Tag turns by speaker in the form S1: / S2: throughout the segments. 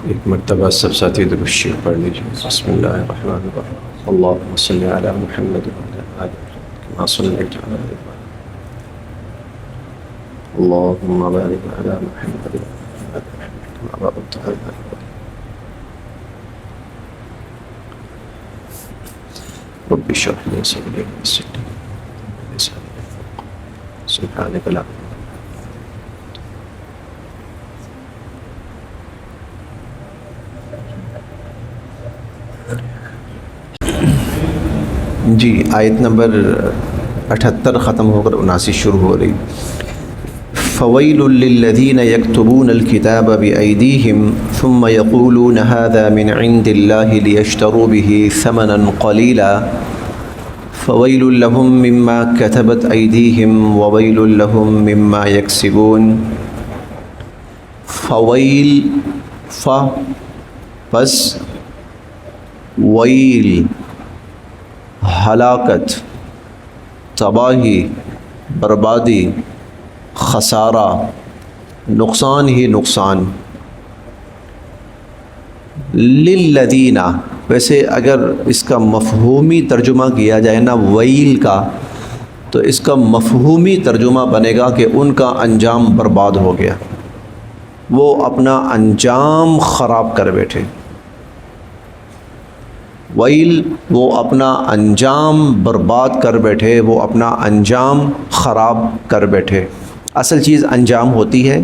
S1: ایک مرتبہ سب ساتھی درود شریف پڑھ لیجیے۔ بسم اللہ الرحمن الرحیم، اللہم صلی علی محمد وعلی آل محمد کما صلیت علی ابراہیم، اللہم بارک علی محمد وعلی آل محمد کما بارکت علی ابراہیم، رب اشرح لی صدری ویسر لی امری لسانی یفقهوا قولی سبحانک لا علم جی آیت نمبر 78 ختم ہو کر 79 شروع ہو رہی۔ فویل للذین یکتبون الکتاب بأیدیہم ثم یقولون هذا من عند اللہ لیشتروا به ثمنا قلیلا فویل لهم مما کتبت ایدیہم وویل لهم مما یکسبون۔ فویل پس ویل ہلاکت، تباہی، بربادی، خسارہ، نقصان ہی نقصان۔ للذین، ویسے اگر اس کا مفہومی ترجمہ کیا جائے نا ویل کا، تو اس کا مفہومی ترجمہ بنے گا کہ ان کا انجام برباد ہو گیا، وہ اپنا انجام خراب کر بیٹھے۔ ویل وہ اپنا انجام برباد کر بیٹھے، وہ اپنا انجام خراب کر بیٹھے۔ اصل چیز انجام ہوتی ہے،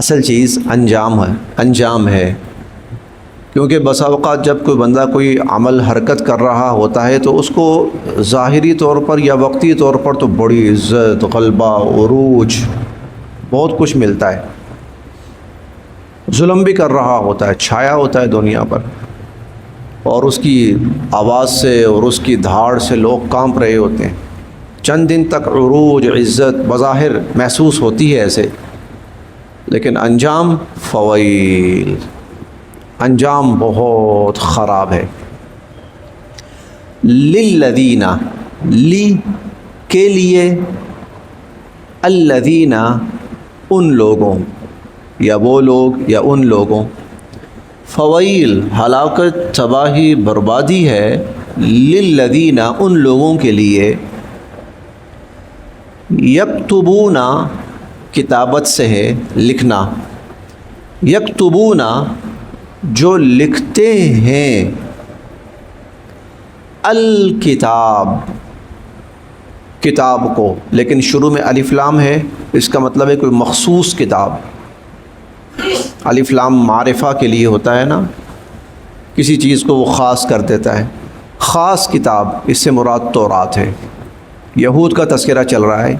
S1: اصل چیز انجام ہے، کیونکہ بسا اوقات جب کوئی بندہ کوئی عمل حرکت کر رہا ہوتا ہے تو اس کو ظاہری طور پر یا وقتی طور پر تو بڑی عزت، غلبہ، عروج، بہت کچھ ملتا ہے، ظلم بھی کر رہا ہوتا ہے، چھایا ہوتا ہے دنیا پر، اور اس کی آواز سے اور اس کی دھاڑ سے لوگ کانپ رہے ہوتے ہیں، چند دن تک عروج، عزت بظاہر محسوس ہوتی ہے ایسے، لیکن انجام فویل، انجام بہت خراب ہے۔ للذین، لی کے لیے، الذین ان لوگوں یا وہ لوگ یا ان لوگوں، فویل ہلاکت، تباہی، بربادی ہے، للذین ان لوگوں کے لیے، یکتبون کتابت سے ہے لکھنا، یکتبون جو لکھتے ہیں، الکتاب کتاب کو، لیکن شروع میں الف لام ہے، اس کا مطلب ہے کوئی مخصوص کتاب۔ الف لام معرفہ کے لیے ہوتا ہے نا، کسی چیز کو وہ خاص کر دیتا ہے، خاص کتاب، اس سے مراد تورات ہے۔ یہود کا تذکرہ چل رہا ہے،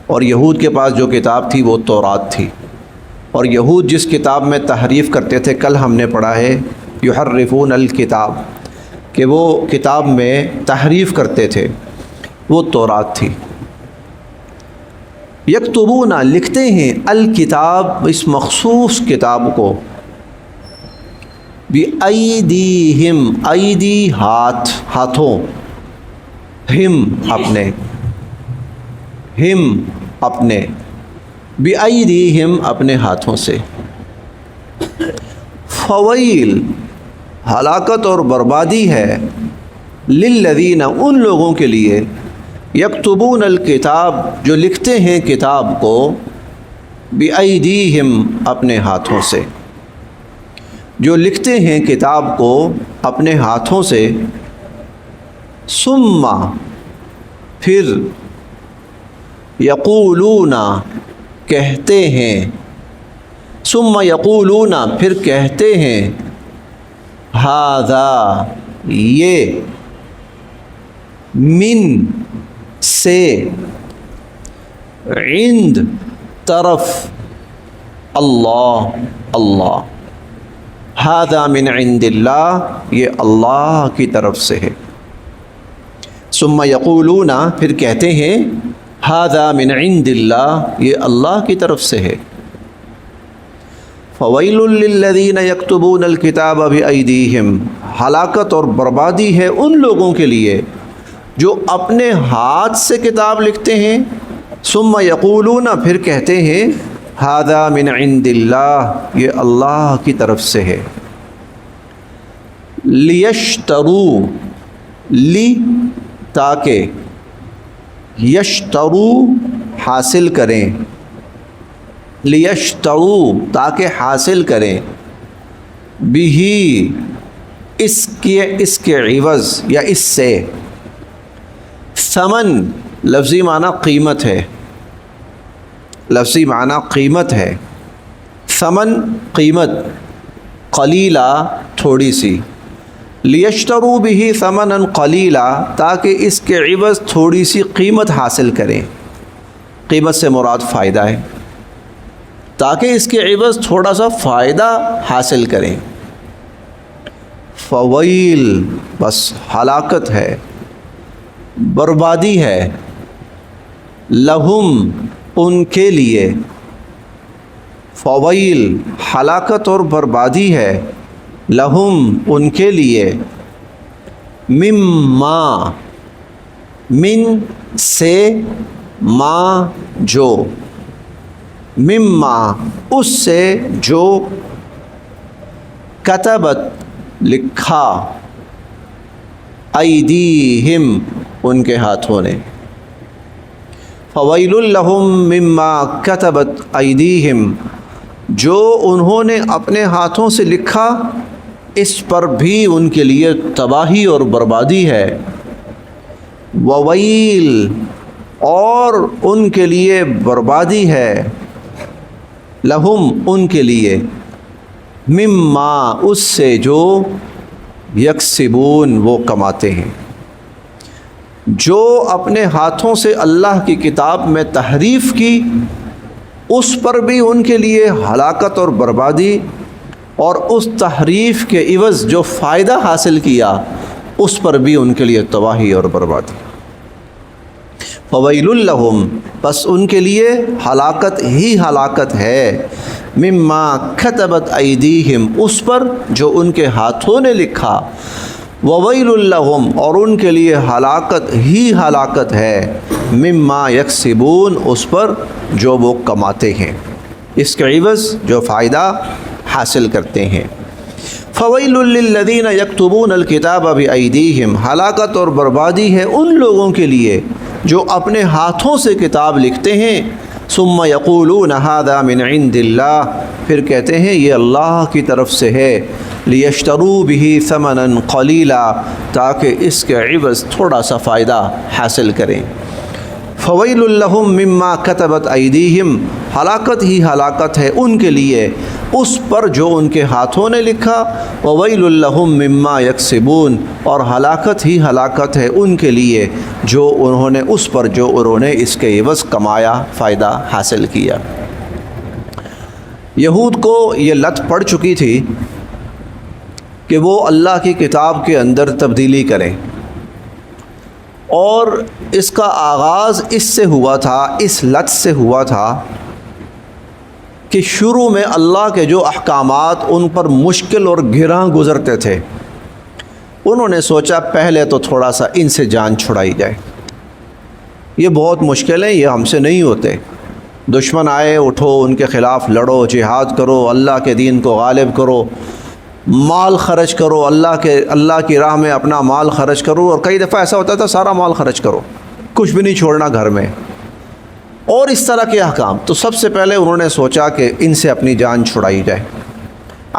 S1: اور یہود کے پاس جو کتاب تھی وہ تورات تھی، اور یہود جس کتاب میں تحریف کرتے تھے، کل ہم نے پڑھا ہے یحرفون الکتاب، کہ وہ کتاب میں تحریف کرتے تھے، وہ تورات تھی۔ یکتبون لکھتے ہیں، الکتاب اس مخصوص کتاب کو، بِأَيْدِيهِمْ، ایدی ہاتھ، ہاتھوں، ہم اپنے، ہم اپنے، بِأَيْدِيهِمْ اپنے ہاتھوں سے۔ فویل ہلاکت اور بربادی ہے، للذین ان لوگوں کے لیے، یکتبون الکتاب جو لکھتے ہیں کتاب کو، بِأَيْدِيهِمْ اپنے ہاتھوں سے، جو لکھتے ہیں کتاب کو اپنے ہاتھوں سے، ثم پھر، یقولون کہتے ہیں، ثم یقولون پھر کہتے ہیں، ھذا یہ، من سے، عند طرف، اللہ اللہ، ھذا من عند اللہ یہ اللہ کی طرف سے ہے۔ ثم یقولون پھر کہتے ہیں، ھذا من عند اللہ یہ اللہ کی طرف سے ہے۔ فویل للذین یکتبون الکتاب بایدیہم، ہلاکت اور بربادی ہے ان لوگوں کے لیے جو اپنے ہاتھ سے کتاب لکھتے ہیں، ثم یقولون پھر کہتے ہیں، ھذا من عند اللہ، یہ اللہ کی طرف سے ہے۔ لیشترو، لی تاکہ، یشترو حاصل کریں، لیشترو تاکہ حاصل کریں، بھی اس کے عوض یا اس سے، ثمن لفظی معنی قیمت ہے، لفظی معنی قیمت ہے، ثمن قیمت، قلیلا تھوڑی سی، لیشترو بھی ثمنا قلیلا تاکہ اس کے عوض تھوڑی سی قیمت حاصل کریں، قیمت سے مراد فائدہ ہے، تاکہ اس کے عوض تھوڑا سا فائدہ حاصل کریں۔ فویل، بس ہلاکت ہے، بربادی ہے، لہم ان کے لیے، فویل ہلاکت اور بربادی ہے، لہم ان کے لیے، مما من سے، ما جو، مما اس سے جو، کتبت لکھا، ایدیہم ان کے ہاتھوں نے، فویل لہم مما کتبت ایدیہم جو انہوں نے اپنے ہاتھوں سے لکھا اس پر بھی ان کے لیے تباہی اور بربادی ہے، وویل اور ان کے لیے بربادی ہے، لہم ان کے لیے، مما اس سے جو، یکسبون وہ کماتے ہیں، جو اپنے ہاتھوں سے اللہ کی کتاب میں تحریف کی اس پر بھی ان کے لیے ہلاکت اور بربادی، اور اس تحریف کے عوض جو فائدہ حاصل کیا اس پر بھی ان کے لیے تباہی اور بربادی۔ فویل لہم بس ان کے لیے ہلاکت ہی ہلاکت ہے، مما کتبت ایدیہم اس پر جو ان کے ہاتھوں نے لکھا، وویل لہم اور ان کے لیے ہلاکت ہی ہلاکت ہے، مما یکسبون اس پر جو وہ کماتے ہیں، اس کے عوض جو فائدہ حاصل کرتے ہیں۔ فویل للذین یکتبون الکتاب بایدیہم ہلاکت اور بربادی ہے ان لوگوں کے لیے جو اپنے ہاتھوں سے کتاب لکھتے ہیں، ثم یقولون ھذا من عند اللہ پھر کہتے ہیں یہ اللہ کی طرف سے ہے، لیشتروا بہ ثمنا قلیلا تاکہ اس کے عوض تھوڑا سا فائدہ حاصل کریں۔ فویل لہم مما کتبت ایدیہم ہلاکت ہی ہلاکت ہے ان کے لیے اس پر جو ان کے ہاتھوں نے لکھا، وویل لہم مما یکسبون اور ہلاکت ہی ہلاکت ہے ان کے لیے جو انہوں نے اس پر جو انہوں نے اس کے عوض کمایا، فائدہ حاصل کیا۔ یہود کو یہ لت پڑ چکی تھی کہ وہ اللہ کی کتاب کے اندر تبدیلی کریں، اور اس کا آغاز اس سے ہوا تھا، اس لت سے ہوا تھا کہ شروع میں اللہ کے جو احکامات ان پر مشکل اور گراں گزرتے تھے، انہوں نے سوچا پہلے تو تھوڑا سا ان سے جان چھڑائی جائے، یہ بہت مشکل ہے، یہ ہم سے نہیں ہوتے، دشمن آئے اٹھو ان کے خلاف لڑو، جہاد کرو، اللہ کے دین کو غالب کرو، مال خرچ کرو، اللہ کی راہ میں اپنا مال خرچ کرو، اور کئی دفعہ ایسا ہوتا تھا سارا مال خرچ کرو، کچھ بھی نہیں چھوڑنا گھر میں، اور اس طرح کے احکام۔ تو سب سے پہلے انہوں نے سوچا کہ ان سے اپنی جان چھڑائی جائے۔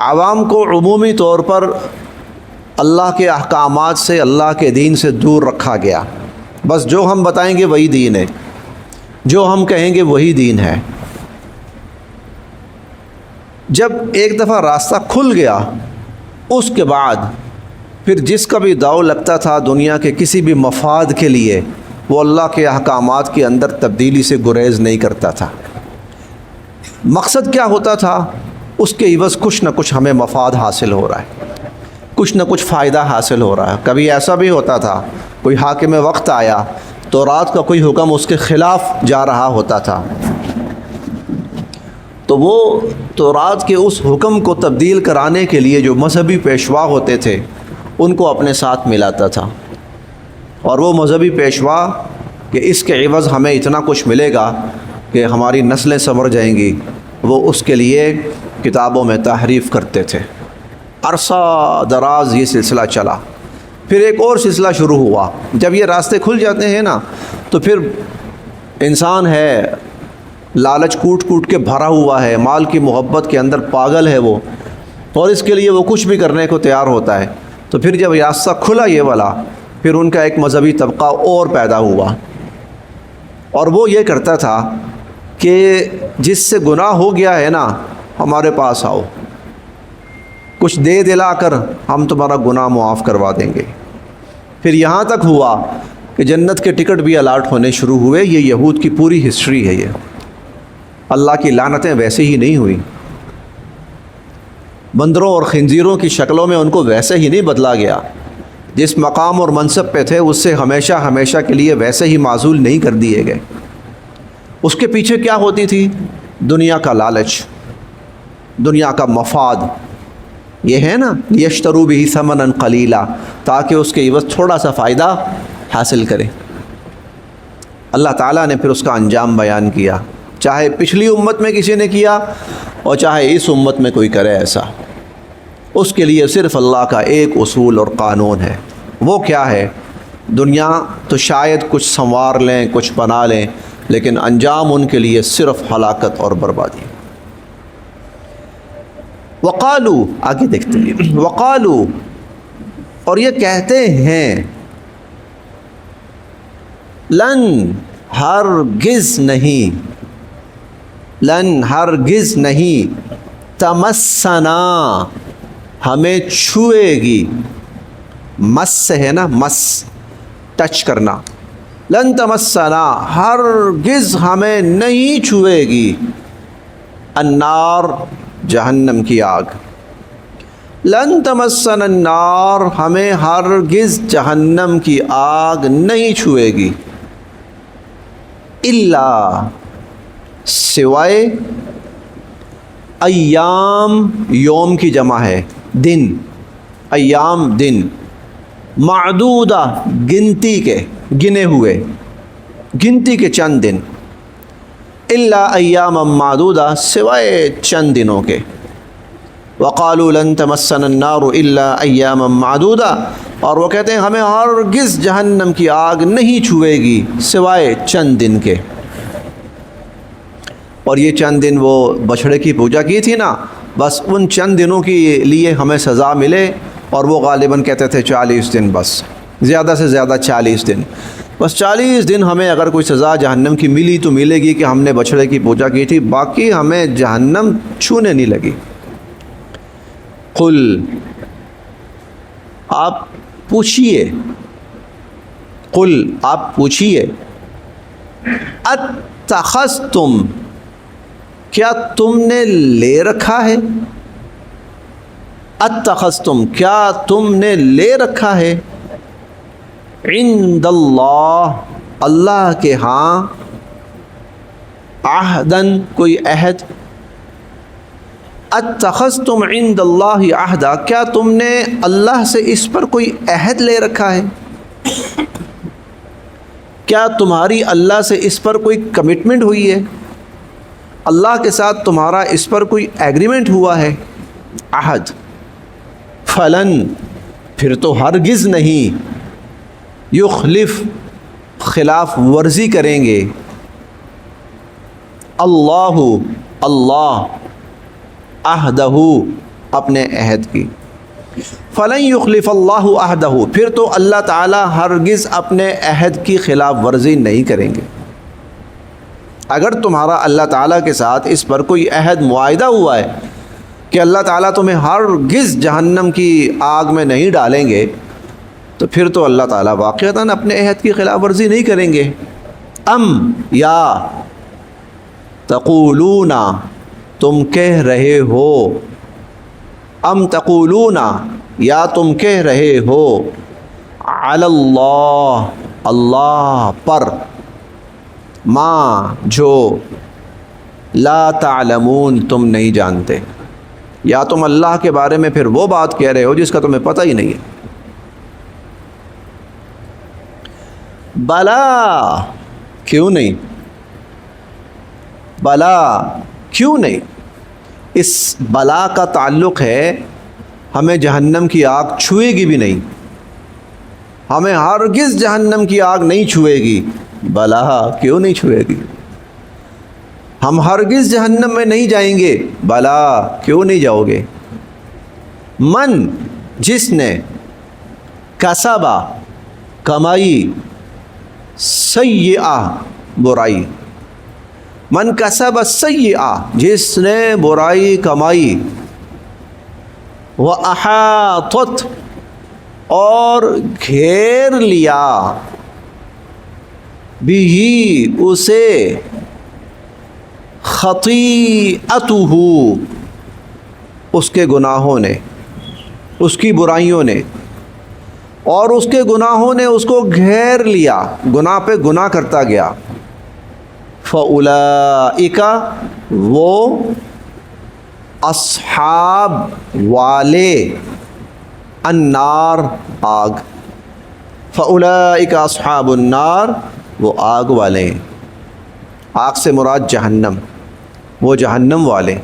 S1: عوام کو عمومی طور پر اللہ کے احکامات سے، اللہ کے دین سے دور رکھا گیا، بس جو ہم بتائیں گے وہی دین ہے، جو ہم کہیں گے وہی دین ہے۔ جب ایک دفعہ راستہ کھل گیا، اس کے بعد پھر جس کا بھی داؤ لگتا تھا دنیا کے کسی بھی مفاد کے لیے، وہ اللہ کے احکامات کے اندر تبدیلی سے گریز نہیں کرتا تھا۔ مقصد کیا ہوتا تھا؟ اس کے عوض کچھ نہ کچھ ہمیں مفاد حاصل ہو رہا ہے، کچھ نہ کچھ فائدہ حاصل ہو رہا ہے۔ کبھی ایسا بھی ہوتا تھا کوئی حاکم وقت آیا تو رات کا کوئی حکم اس کے خلاف جا رہا ہوتا تھا، تو وہ تورات کے اس حکم کو تبدیل کرانے کے لیے جو مذہبی پیشوا ہوتے تھے ان کو اپنے ساتھ ملاتا تھا، اور وہ مذہبی پیشوا کہ اس کے عوض ہمیں اتنا کچھ ملے گا کہ ہماری نسلیں سنور جائیں گی، وہ اس کے لیے کتابوں میں تحریف کرتے تھے۔ عرصہ دراز یہ سلسلہ چلا، پھر ایک اور سلسلہ شروع ہوا۔ جب یہ راستے کھل جاتے ہیں نا تو پھر انسان ہے لالچ کوٹ کوٹ کے بھرا ہوا ہے، مال کی محبت کے اندر پاگل ہے وہ، اور اس کے لیے وہ کچھ بھی کرنے کو تیار ہوتا ہے۔ تو پھر جب راستہ کھلا یہ والا، پھر ان کا ایک مذہبی طبقہ اور پیدا ہوا، اور وہ یہ کرتا تھا کہ جس سے گناہ ہو گیا ہے نا ہمارے پاس آؤ، کچھ دے دلا کر ہم تمہارا گناہ معاف کروا دیں گے۔ پھر یہاں تک ہوا کہ جنت کے ٹکٹ بھی الاٹ ہونے شروع ہوئے۔ یہ یہود کی پوری ہسٹری ہے۔ یہ اللہ کی لعنتیں ویسے ہی نہیں ہوئی، بندروں اور خنزیروں کی شکلوں میں ان کو ویسے ہی نہیں بدلا گیا، جس مقام اور منصب پہ تھے اس سے ہمیشہ ہمیشہ کے لیے ویسے ہی معزول نہیں کر دیے گئے۔ اس کے پیچھے کیا ہوتی تھی؟ دنیا کا لالچ، دنیا کا مفاد، یہ ہے نا یشترو بھی ثمنا قلیلا، تاکہ اس کے عوض تھوڑا سا فائدہ حاصل کرے۔ اللہ تعالیٰ نے پھر اس کا انجام بیان کیا، چاہے پچھلی امت میں کسی نے کیا اور چاہے اس امت میں کوئی کرے ایسا، اس کے لیے صرف اللہ کا ایک اصول اور قانون ہے۔ وہ کیا ہے؟ دنیا تو شاید کچھ سنوار لیں، کچھ بنا لیں، لیکن انجام ان کے لیے صرف ہلاکت اور بربادی۔ وقالو، آگے دیکھتے ہیں، وقالو، اور یہ کہتے ہیں، لن، ہرگز نہیں، لن، ہرگز نہیں، تمسنا، ہمیں چھوئے گی، مس سے ہے نا، مس، ٹچ کرنا، لن تمسنا، ہرگز ہمیں نہیں چھوئے گی، النار، جہنم کی آگ، لن تمسنا النار، ہمیں ہرگز جہنم کی آگ نہیں چھوئے گی، الا، سوائے، ایام، یوم کی جمع ہے، دن، ایام دن، معدودہ، گنتی کے، گنے ہوئے، گنتی کے چند دن، الا ایام معدودہ، سوائے چند دنوں کے۔ وقالوا لن تمسنا النار الا ایام معدودہ، اور وہ کہتے ہیں ہمیں ہرگز جہنم کی آگ نہیں چھوئے گی سوائے چند دن کے۔ اور یہ چند دن وہ بچھڑے کی پوجا کی تھی نا، بس ان چند دنوں کے لیے ہمیں سزا ملے، اور وہ غالباً کہتے تھے 40 دن، بس زیادہ سے زیادہ 40 دن، بس 40 دن ہمیں اگر کوئی سزا جہنم کی ملی تو ملے گی کہ ہم نے بچھڑے کی پوجا کی تھی، باقی ہمیں جہنم چھونے نہیں لگی۔ قل، آپ پوچھئے، قل، آپ پوچھئے، اتخذتم، کیا تم نے لے رکھا ہے، اتخذتم، کیا تم نے لے رکھا ہے، عند اللہ، اللہ کے ہاں، عہدن، کوئی عہد، اتخذتم عند اللہ عہدا، کیا تم نے اللہ سے اس پر کوئی عہد لے رکھا ہے، کیا تمہاری اللہ سے اس پر کوئی کمٹمنٹ ہوئی ہے، اللہ کے ساتھ تمہارا اس پر کوئی ایگریمنٹ ہوا ہے، عہد، فلن، پھر تو ہرگز نہیں، یخلف، خلاف ورزی کریں گے، اللہ، اللہ، عہدہ، اپنے عہد کی، فلن یخلف اللہ عہدہ، پھر تو اللہ تعالی ہرگز اپنے عہد کی خلاف ورزی نہیں کریں گے۔ اگر تمہارا اللہ تعالیٰ کے ساتھ اس پر کوئی عہد معاہدہ ہوا ہے کہ اللہ تعالیٰ تمہیں ہرگز جہنم کی آگ میں نہیں ڈالیں گے، تو پھر تو اللہ تعالیٰ واقعتاً اپنے عہد کی خلاف ورزی نہیں کریں گے۔ ام، یا، تقولون، تم کہہ رہے ہو، ام تقولون، یا تم کہہ رہے ہو، علی اللہ، اللہ پر، ما، جو، لا تعلمون، تم نہیں جانتے، یا تم اللہ کے بارے میں پھر وہ بات کہہ رہے ہو جس کا تمہیں پتہ ہی نہیں ہے۔ بلا، کیوں نہیں، بلا، کیوں نہیں، اس بلا کا تعلق ہے ہمیں جہنم کی آگ چھوئے گی بھی نہیں، ہمیں ہرگز جہنم کی آگ نہیں چھوئے گی۔ بلا کیوں نہیں چھوئے گی؟ ہم ہرگز جہنم میں نہیں جائیں گے۔ بلا کیوں نہیں جاؤ گے؟ من جس نے کسبا کمائی، سیئہ برائی، من کسب سیئہ جس نے برائی کمائی، وَأَحَاطَتْ اور گھیر لیا، بھی اسے، خطیئتہ اس کے گناہوں نے، اس کی برائیوں نے، اور اس کے گناہوں نے اس کو گھیر لیا، گناہ پہ گناہ کرتا گیا۔ فَأُولَئِکَ وہ اصحاب والے، النار آگ، فَأُولَئِکَ اصحاب النار وہ آگ والے ہیں۔ آگ سے مراد جہنم، وہ جہنم والے،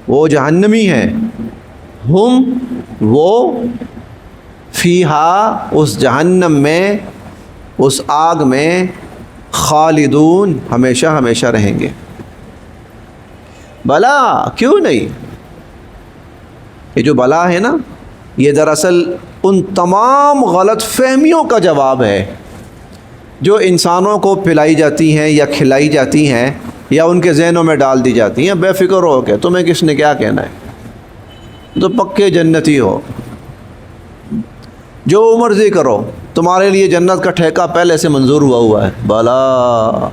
S1: وہ جہنمی ہیں، ہم وہ فیہا اس جہنم میں، اس آگ میں، خالدون ہمیشہ ہمیشہ رہیں گے۔ بلا کیوں نہیں؟ یہ جو بلا ہے نا، یہ دراصل ان تمام غلط فہمیوں کا جواب ہے جو انسانوں کو پلائی جاتی ہیں یا کھلائی جاتی ہیں یا ان کے ذہنوں میں ڈال دی جاتی ہیں۔ بے فکر ہو کے تمہیں کس نے کیا کہنا ہے، تو پکے جنتی ہو، جو مرضی کرو، تمہارے لیے جنت کا ٹھیکہ پہلے سے منظور ہوا ہے۔ بلا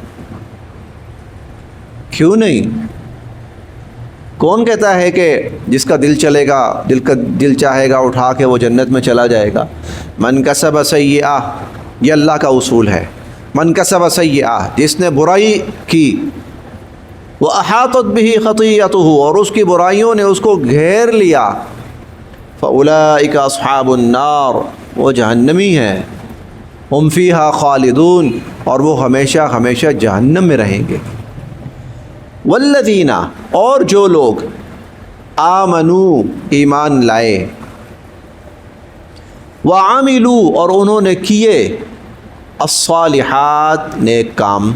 S1: کیوں نہیں؟ کون کہتا ہے کہ جس کا دل چلے گا، دل چاہے گا اٹھا کے وہ جنت میں چلا جائے گا؟ من کسب سیئہ، یہ اللہ کا اصول ہے، من کسب سیئہ جس نے برائی کی، وَأَحَاطَتْ بِهِ خَطِيئَتُهُ اور اس کی برائیوں نے اس کو گھیر لیا، فَأُولَئِکَ أَصْحَابُ النَّارِ وہ جہنمی ہیں، ہم فیہا خالدون اور وہ ہمیشہ ہمیشہ جہنم میں رہیں گے۔ والذین اور جو لوگ آمنوا ایمان لائے، وعملوا اور انہوں نے کیے، الصالحات نیک کام،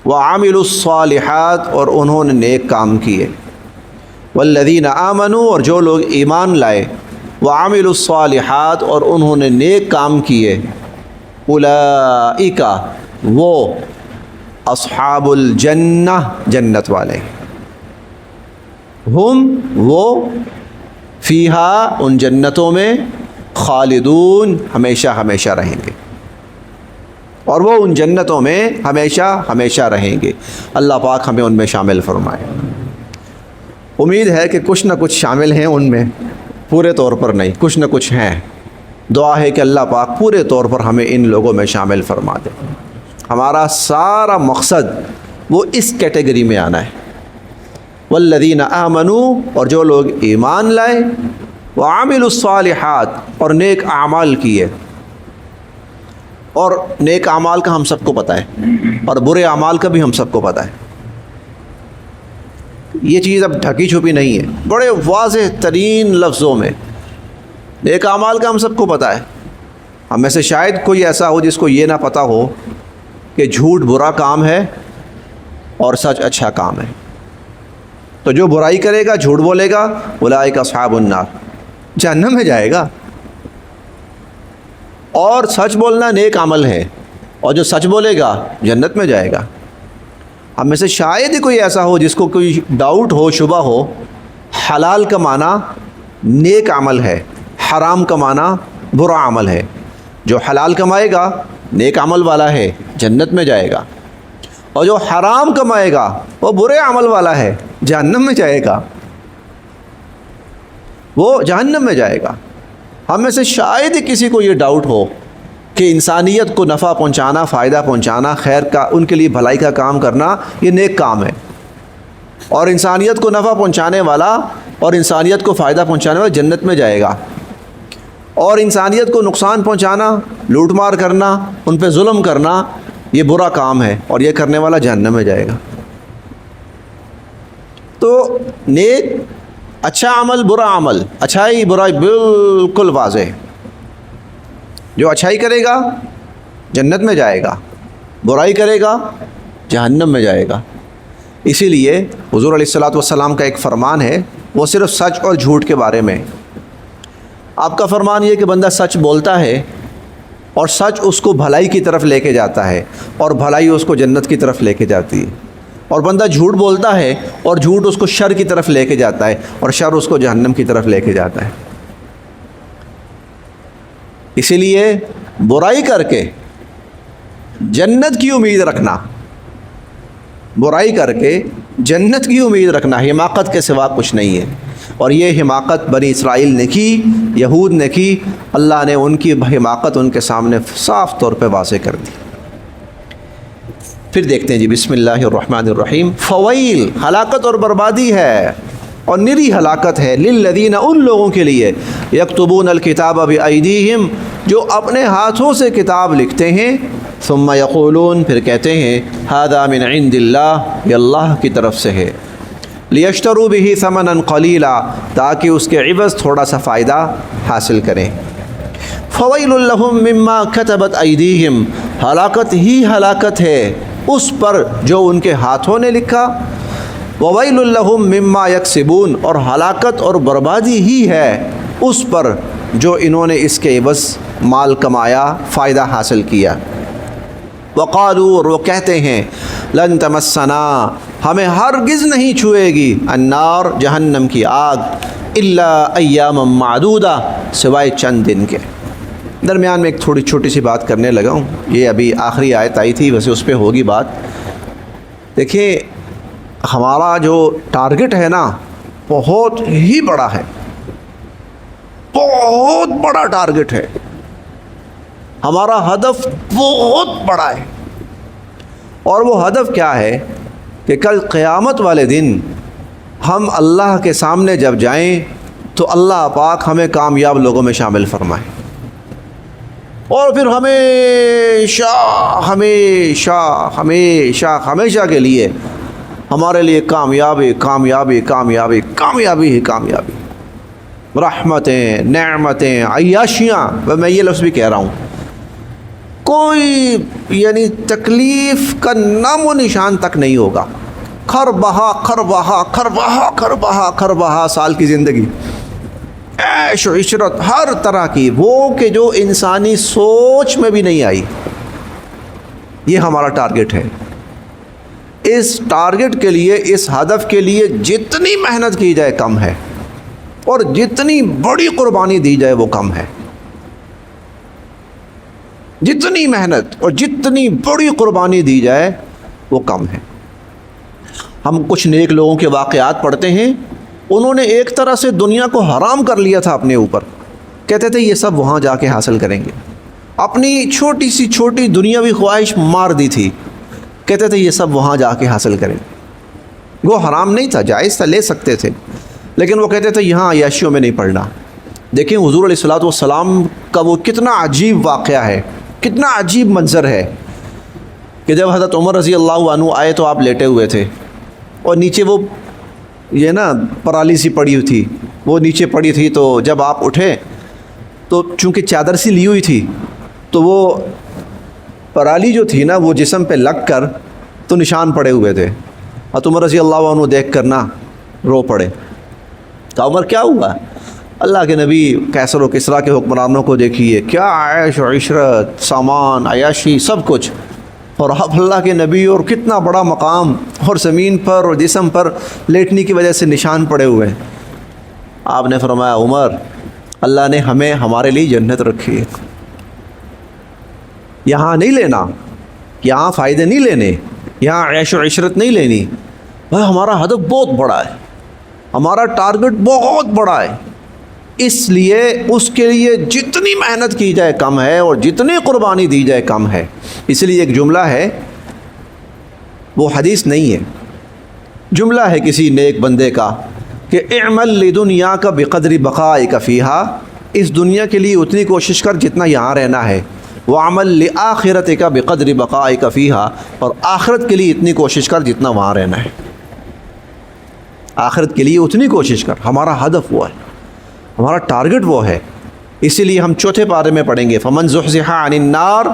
S1: وعملوا الصالحات اور انہوں نے نیک کام کیے، والذین آمنوا اور جو لوگ ایمان لائے، وعملوا الصالحات اور انہوں نے نیک کام کیے، اولئک وہ اصحاب الجنہ جنت والے، ہم وہ فیہا ان جنتوں میں، خالدون ہمیشہ ہمیشہ رہیں گے، اور وہ ان جنتوں میں ہمیشہ ہمیشہ رہیں گے۔ اللہ پاک ہمیں ان میں شامل فرمائے۔ امید ہے کہ کچھ نہ کچھ شامل ہیں ان میں، پورے طور پر نہیں، کچھ نہ کچھ ہیں۔ دعا ہے کہ اللہ پاک پورے طور پر ہمیں ان لوگوں میں شامل فرما دے۔ ہمارا سارا مقصد وہ اس کیٹیگری میں آنا ہے۔ والذین آمنوا اور جو لوگ ایمان لائے، وعملوا الصالحات اور نیک اعمال کیے، اور نیک اعمال کا ہم سب کو پتہ ہے اور برے اعمال کا بھی ہم سب کو پتہ ہے، یہ چیز اب ڈھکی چھپی نہیں ہے، بڑے واضح ترین لفظوں میں نیک اعمال کا ہم سب کو پتہ ہے۔ ہم میں سے شاید کوئی ایسا ہو جس کو یہ نہ پتہ ہو کہ جھوٹ برا کام ہے اور سچ اچھا کام ہے۔ تو جو برائی کرے گا، جھوٹ بولے گا، اولئک اصحاب النار جہنم میں جائے گا، اور سچ بولنا نیک عمل ہے، اور جو سچ بولے گا جنت میں جائے گا۔ ہم میں سے شاید ہی کوئی ایسا ہو جس کو کوئی ڈاؤٹ ہو، شبہ ہو، حلال کا معنی نیک عمل ہے، حرام کا معنی برا عمل ہے۔ جو حلال کمائے گا نیک عمل والا ہے، جنت میں جائے گا، اور جو حرام کمائے گا وہ برے عمل والا ہے، جہنم میں جائے گا، وہ جہنم میں جائے گا۔ ہم میں سے شاید ہی کسی کو یہ ڈاؤٹ ہو کہ انسانیت کو نفع پہنچانا، فائدہ پہنچانا، خیر کا، ان کے لیے بھلائی کا کام کرنا یہ نیک کام ہے، اور انسانیت کو نفع پہنچانے والا اور انسانیت کو فائدہ پہنچانے والا جنت میں جائے گا، اور انسانیت کو نقصان پہنچانا، لوٹ مار کرنا، ان پہ ظلم کرنا یہ برا کام ہے، اور یہ کرنے والا جہنم میں جائے گا۔ تو نیک اچھا عمل برا عمل، اچھائی برائی بالکل واضح. جو اچھائی کرے گا جنت میں جائے گا، برائی کرے گا جہنم میں جائے گا. اسی لیے حضور علیہ الصلوۃ والسلام کا ایک فرمان ہے، وہ صرف سچ اور جھوٹ کے بارے میں. آپ کا فرمان یہ کہ بندہ سچ بولتا ہے اور سچ اس کو بھلائی کی طرف لے کے جاتا ہے اور بھلائی اس کو جنت کی طرف لے کے جاتی ہے، اور بندہ جھوٹ بولتا ہے اور جھوٹ اس کو شر کی طرف لے کے جاتا ہے اور شر اس کو جہنم کی طرف لے کے جاتا ہے. اسی لیے برائی کر کے جنت کی امید رکھنا، برائی کر کے جنت کی امید رکھنا حماقت کے سوا کچھ نہیں ہے. اور یہ حماقت بنی اسرائیل نے کی، یہود نے کی. اللہ نے ان کی حماقت ان کے سامنے صاف طور پہ واضح کر دی. پھر دیکھتے ہیں جی، بسم اللہ الرحمن الرحیم. فویل، ہلاکت اور بربادی ہے اور نری ہلاکت ہے، للذین، ان لوگوں کے لیے، یکتبون الکتاب بایدیہم، جو اپنے ہاتھوں سے کتاب لکھتے ہیں، ثم یقولون، پھر کہتے ہیں، ھذا من عند اللہ، یہ اللہ کی طرف سے ہے، لیشتروا بہ ثمنا قلیلا، تاکہ اس کے عوض تھوڑا سا فائدہ حاصل کریں. فویل لہم مما کتبت ایدیہم، ہلاکت ہی ہلاکت ہے اس پر جو ان کے ہاتھوں نے لکھا. وویل لہم مما یکسبون، اور ہلاکت اور بربادی ہی ہے اس پر جو انہوں نے اس کے عوض مال کمایا، فائدہ حاصل کیا. وقالوا، اور وہ کہتے ہیں، لن تمسنا، ہمیں ہرگز نہیں چھوئے گی، النار، جہنم کی آگ، الا ایاما معدودہ، سوائے چند دن کے. درمیان میں ایک تھوڑی چھوٹی سی بات کرنے لگا ہوں، یہ ابھی آخری آیت آئی تھی، ویسے اس پہ ہوگی بات. دیکھیں، ہمارا جو ٹارگٹ ہے نا، بہت ہی بڑا ہے، بہت بڑا ٹارگٹ ہے. ہمارا ہدف بہت بڑا ہے، اور وہ ہدف کیا ہے کہ کل قیامت والے دن ہم اللہ کے سامنے جب جائیں تو اللہ پاک ہمیں کامیاب لوگوں میں شامل فرمائے، اور پھر ہمیشہ ہمیشہ ہمیشہ ہمیشہ کے لیے ہمارے لیے کامیابی کامیابی کامیابی کامیابی ہی کامیابی، رحمتیں، نعمتیں، عیاشیاں. میں یہ لفظ بھی کہہ رہا ہوں، کوئی یعنی تکلیف کا نام و نشان تک نہیں ہوگا. کھر بہا کھر بہا کھر بہا کھر بہا کھر بہا سال کی زندگی، عیش و عشرت ہر طرح کی، وہ کہ جو انسانی سوچ میں بھی نہیں آئی. یہ ہمارا ٹارگٹ ہے. اس ٹارگٹ کے لیے، اس ہدف کے لیے جتنی محنت کی جائے کم ہے، اور جتنی بڑی قربانی دی جائے وہ کم ہے. جتنی محنت اور جتنی بڑی قربانی دی جائے وہ کم ہے. ہم کچھ نیک لوگوں کے واقعات پڑھتے ہیں، انہوں نے ایک طرح سے دنیا کو حرام کر لیا تھا اپنے اوپر. کہتے تھے یہ سب وہاں جا کے حاصل کریں گے. اپنی چھوٹی سی چھوٹی دنیاوی خواہش مار دی تھی، کہتے تھے یہ سب وہاں جا کے حاصل کریں. وہ حرام نہیں تھا، جائز تھا، لے سکتے تھے، لیکن وہ کہتے تھے یہاں عیاشیوں میں نہیں پڑنا. دیکھیں حضور علیہ الصلوۃ والسلام کا وہ کتنا عجیب واقعہ ہے، کتنا عجیب منظر ہے کہ جب حضرت عمر رضی اللہ عنہ آئے تو آپ لیٹے ہوئے تھے، اور نیچے وہ یہ نا پرالی سی پڑی ہوئی تھی، وہ نیچے پڑی تھی. تو جب آپ اٹھے تو چونکہ چادر سی لی ہوئی تھی تو وہ پرالی جو تھی نا وہ جسم پہ لگ کر تو نشان پڑے ہوئے تھے. حضرت عمر رضی اللہ عنہ دیکھ کر نا رو پڑے. کہا عمر کیا ہوا؟ اللہ کے نبی قیصر و کسریٰ کے حکمرانوں کو دیکھیے، کیا عیش و عشرت، سامان، عیاشی، سب کچھ، اور آپ اللہ کے نبی، اور کتنا بڑا مقام، اور زمین پر اور جسم پر لیٹنے کی وجہ سے نشان پڑے ہوئے. آپ نے فرمایا عمر، اللہ نے ہمیں ہمارے لیے جنت رکھی ہے، یہاں نہیں لینا، یہاں فائدے نہیں لینے، یہاں عیش و عشرت نہیں لینی. بھائی ہمارا ہدف بہت بڑا ہے، ہمارا ٹارگٹ بہت بڑا ہے، اس لیے اس کے لیے جتنی محنت کی جائے کم ہے، اور جتنی قربانی دی جائے کم ہے. اس لیے ایک جملہ ہے، وہ حدیث نہیں ہے، جملہ ہے کسی نیک بندے کا کہ اعمل لدنیاک بقدر بقائک فیہا، اس دنیا کے لیے اتنی کوشش کر جتنا یہاں رہنا ہے. وعمل لآخرتک بقدر بقائک فیہا، اور آخرت کے لیے اتنی کوشش کر جتنا وہاں رہنا ہے. آخرت کے لیے اتنی کوشش کر. ہمارا ہدف وہ ہے, ہمارا ٹارگٹ وہ ہے. اسی لیے ہم چوتھے پارے میں پڑھیں گے فمن زحزح عن النار,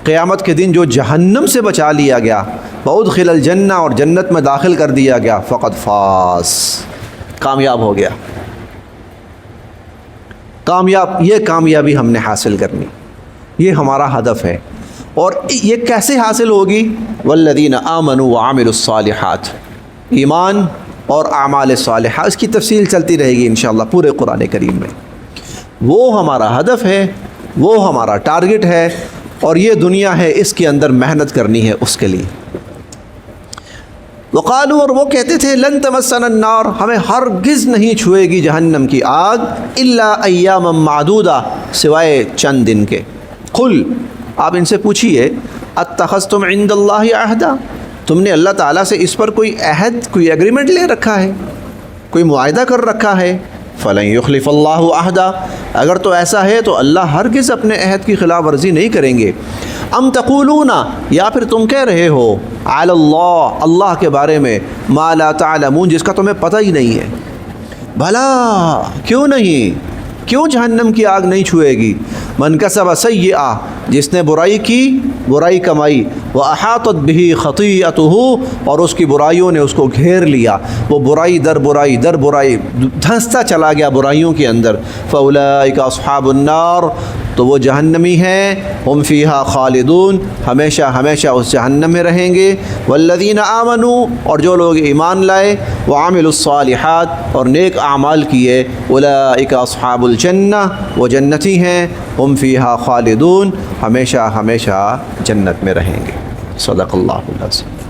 S1: قیامت کے دن جو جہنم سے بچا لیا گیا, وادخل الجنہ, اور جنت میں داخل کر دیا گیا, فقد فاز, کامیاب ہو گیا. یہ کامیابی ہم نے حاصل کرنی, یہ ہمارا ہدف ہے. اور یہ کیسے حاصل ہوگی؟ والذین آمنوا وعملوا الصالحات, ایمان اور اعمال صالحہ. اس کی تفصیل چلتی رہے گی انشاءاللہ پورے قرآن کریم میں. وہ ہمارا ہدف ہے, وہ ہمارا ٹارگٹ ہے, اور یہ دنیا ہے, اس کے اندر محنت کرنی ہے اس کے لیے. وقالوا, اور وہ کہتے تھے, لن تمسنا النار, ہمیں ہرگز نہیں چھوئے گی جہنم کی آگ, الا ایاما معدودہ, سوائے چند دن کے. قل, آپ ان سے پوچھیے, اتخذتم عند اللہ عہدا, تم نے اللہ تعالیٰ سے اس پر کوئی عہد, کوئی ایگریمنٹ لے رکھا ہے, کوئی معاہدہ کر رکھا ہے؟ فلن یخلف اللہ عہدا, اگر تو ایسا ہے تو اللہ ہرگز اپنے عہد کی خلاف ورزی نہیں کریں گے. ام تقولون, یا پھر تم کہہ رہے ہو, علی اللہ, اللہ کے بارے میں, ما لا تعلمون, جس کا تمہیں پتہ ہی نہیں ہے. بھلا کیوں نہیں, کیوں جہنم کی آگ نہیں چھوئے گی؟ من کسب سیئہ, جس نے برائی کی, برائی کمائی, وَأَحَاطَتْ بِهِ خَطِيئَتُهُ, اور اس کی برائیوں نے اس کو گھیر لیا, وہ برائی در برائی در برائی دھنستا چلا گیا برائیوں کے اندر. فَأُولَئِكَ أَصْحَابُ النَّارِ, تو وہ جہنمی ہیں, ہم فیہا خالدون, ہمیشہ ہمیشہ اس جہنم میں رہیں گے. والذین آمنوا, اور جو لوگ ایمان لائے, وعملوا الصالحات, اور نیک اعمال کیے, اولئک اصحاب الجنہ, وہ جنتی ہیں, ہم فیہا خالدون, ہمیشہ ہمیشہ جنت میں رہیں گے. صدق اللہ العظیم.